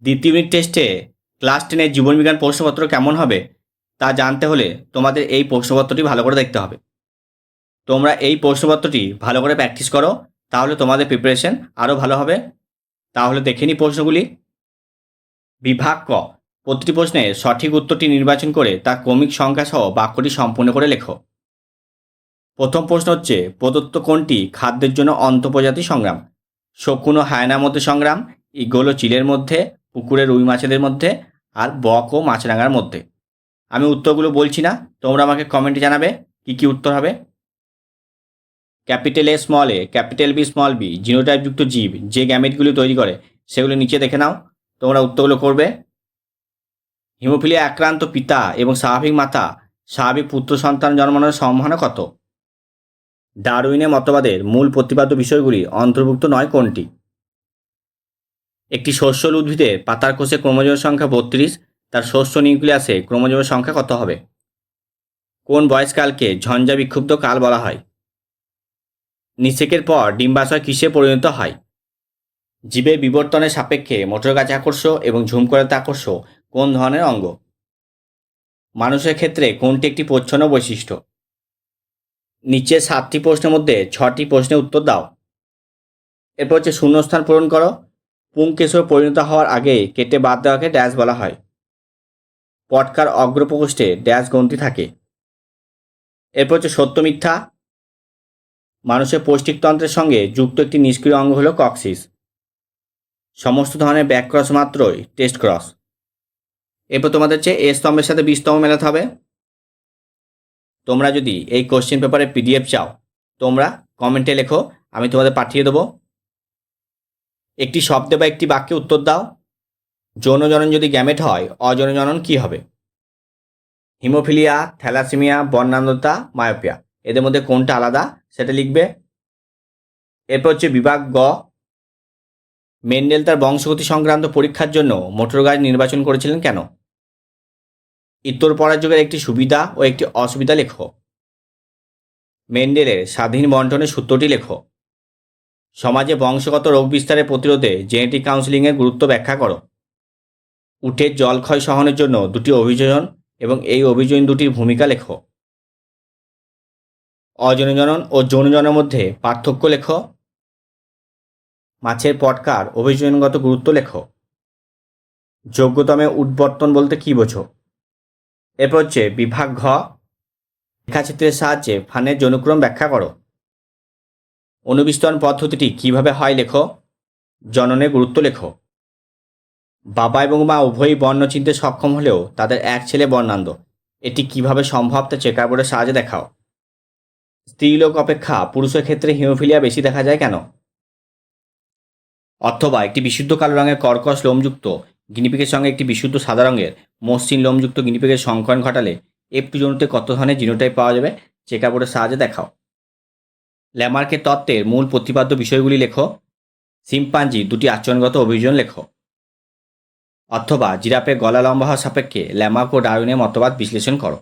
দ্বিতীয় ইউনিট টেস্টে ক্লাস 10-এর জীবনবিজ্ঞান প্রশ্নপত্র কেমন হবে তা জানতে হলে তোমাদের এই প্রশ্নপত্রটি ভালো করে দেখতে হবে। তোমরা এই প্রশ্নপত্রটি ভালো করে প্র্যাকটিস করো, তাহলে তোমাদের প্রিপারেশন আরও ভালো হবে। তাহলে দেখে নিই প্রশ্নগুলি। বিভাগ ক, প্রতিটি প্রশ্নের সঠিক উত্তরটি নির্বাচন করে তা ক্রমিক সংখ্যা সহ বাক্যটি সম্পূর্ণ করে লেখো। প্রথম প্রশ্ন হচ্ছে, প্রদত্ত কোনটি খাদ্যের জন্য অন্তঃপ্রজাতি সংগ্রাম? শকুন ও হায়নার মধ্যে সংগ্রাম, ঈগল ও চিলের মধ্যে, পুকুরের রুই মাছেদের মধ্যে, আর বক ও মাছরাঙার মধ্যে। আমি উত্তরগুলো বলছি না, তোমরা আমাকে কমেন্টে জানাবে কি কি উত্তর হবে। Capital A small A, capital B small B জিনোটাইপযুক্ত জীব যে গ্যামেটগুলি তৈরি করে সেগুলো নিচে দেখে নাও, তোমরা উত্তরগুলো করবে। হিমোফিলিয়া আক্রান্ত পিতা এবং স্বাভাবিক মাতা স্বাভাবিক পুত্র সন্তান জন্মানোর সম্ভাবনা কত? ডারউইনের মতবাদের মূল প্রতিপাদ্য বিষয়গুলি অন্তর্ভুক্ত নয় কোনটি? একটি শস্যল উদ্ভিদের পাতার কোষে ক্রোমোজোমের সংখ্যা 32, তার শস্য নিউক্লিয়াসে ক্রোমোজোমের সংখ্যা কত হবে? কোন বয়সকালকে ঝঞ্ঝা বিক্ষুব্ধ কাল বলা হয়? নিষেকের পর ডিম্বাশয় কিসে পরিণত হয়? জীবের বিবর্তনের সাপেক্ষে মোটর গাছ আকর্ষ এবং ঝুমকরাতে আকর্ষ কোন ধরনের অঙ্গ? মানুষের ক্ষেত্রে কোনটি একটি প্রচ্ছন্ন বৈশিষ্ট্য? নিচের 7টি প্রশ্নের মধ্যে 6টি প্রশ্নের উত্তর দাও। এরপর হচ্ছে শূন্যস্থান পূরণ করো। পুংকেশর পরিণত হওয়ার আগে কেটে বাদ দেওয়াকে ড্যাশ বলা হয়। পটকার অগ্রপ্রকোষ্ঠে ড্যাশ গ্রন্থি থাকে। এরপর হচ্ছে সত্য মিথ্যা। মানুষের পৌষ্টিকতন্ত্রের সঙ্গে যুক্ত একটি নিষ্ক্রিয় অঙ্গ হলো কক্সিস। সমস্ত ধরনের ব্যাক ক্রস মাত্রই টেস্ট ক্রস। এরপর তোমাদের হচ্ছে এ স্তম্ভের সাথে বি স্তম্ভ মেলাতে হবে। তোমরা যদি এই কোশ্চেন পেপারের পিডিএফ চাও, তোমরা কমেন্টে লেখো, আমি তোমাদের পাঠিয়ে দেবো। একটি শব্দে বা একটি বাক্যে উত্তর দাও। যৌন জনন যদি গ্যামেট হয়, অযৌন জনন কী হবে? হিমোফিলিয়া, থ্যালাসেমিয়া, বর্ণান্ধতা, মায়োপিয়া, এদের মধ্যে কোনটা আলাদা সেটা লিখবে। এরপর হচ্ছে বিভাগ গ, মেন্ডেল তার বংশগতি সংক্রান্ত পরীক্ষার জন্য মোটর গাছ নির্বাচন করেছিলেন কেন? উত্তর পড়ার যুগের একটি সুবিধা ও একটি অসুবিধা লেখো। মেন্ডেলের স্বাধীন বন্টনের সূত্রটি লেখো। সমাজে বংশগত রোগ বিস্তারের প্রতিরোধে জেনেটিক কাউন্সেলিংয়ের গুরুত্ব ব্যাখ্যা করো। উটের জলক্ষয় সহনের জন্য দুটি অভিযোজন এবং এই অভিযোজন দুটির ভূমিকা লেখো। অযৌন জনন ও যৌন জননের মধ্যে পার্থক্য লেখো। মাছের পটকার অভিযোজনগত গুরুত্ব লেখো। যোগ্যতমে উদ্বর্তন বলতে কী বোঝো? এরপর হচ্ছে বিভাগ ঘ, রেখাচিত্রের সাহায্যে ফানের যৌনক্রম ব্যাখ্যা করো। অনুবিস্তরণ পদ্ধতিটি কিভাবে হয় লেখো। জননের গুরুত্ব লেখো। বাবা এবং মা উভয়ই বর্ণ চিনতে সক্ষম হলেও তাদের এক ছেলে বর্ণান্ধ, এটি কিভাবে সম্ভব তা চেকার বোর্ডের সাহায্যে দেখাও। স্ত্রীলোক অপেক্ষা পুরুষের ক্ষেত্রে হিমোফিলিয়া বেশি দেখা যায় কেন? অথবা একটি বিশুদ্ধ কালো রঙের কর্কশ লোমযুক্ত গিনিপিগের সঙ্গে একটি বিশুদ্ধ সাদা রঙের মসৃণ লোমযুক্ত গিনিপিগের সংকরণ ঘটালে F2 জনুতে কত ধরনের জিনোটাইপ পাওয়া যাবে চেকার বোর্ডের সাহায্যে দেখাও। ল্যামার্কের তত্ত্বের মূল প্রতিপাদ্য বিষয়গুলি লেখো। শিম্পাঞ্জি দুটি আচরণগত অভিযোজন লেখো। অথবা জিরাফের গলা লম্বা হওয়ার সাপেক্ষে ল্যামার্ক ও ডারউইনের মতবাদ বিশ্লেষণ করো।